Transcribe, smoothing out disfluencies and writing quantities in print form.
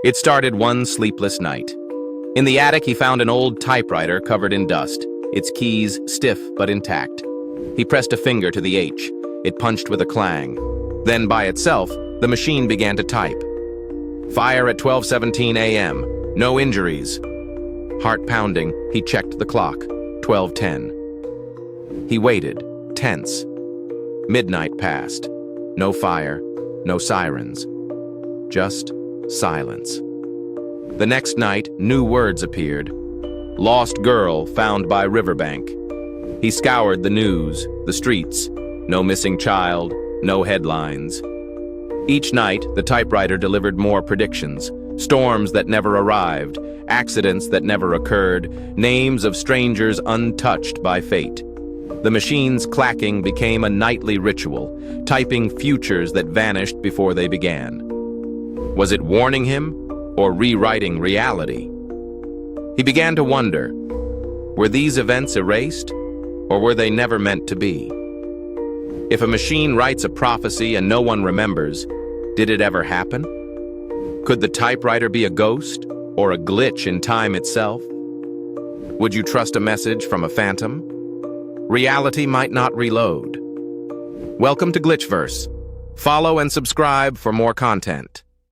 It started one sleepless night. In the attic, he found an old typewriter covered in dust, its keys stiff but intact. He pressed a finger to the H. It punched with a clang. Then, by itself, the machine began to type. Fire at 12:17 a.m. No injuries. Heart pounding, he checked the clock. 12:10. He waited, tense. Midnight passed. No fire, no sirens. Just silence. The next night, new words appeared. Lost girl found by riverbank. He scoured the news, the streets. No missing child, no headlines. Each night, the typewriter delivered more predictions. Storms that never arrived, accidents that never occurred, names of strangers untouched by fate. The machine's clacking became a nightly ritual, typing futures that vanished before they began. Was it warning him or rewriting reality? He began to wonder, were these events erased or were they never meant to be? If a machine writes a prophecy and no one remembers, did it ever happen? Could the typewriter be a ghost or a glitch in time itself? Would you trust a message from a phantom? Reality might not reload. Welcome to Glitchverse. Follow and subscribe for more content.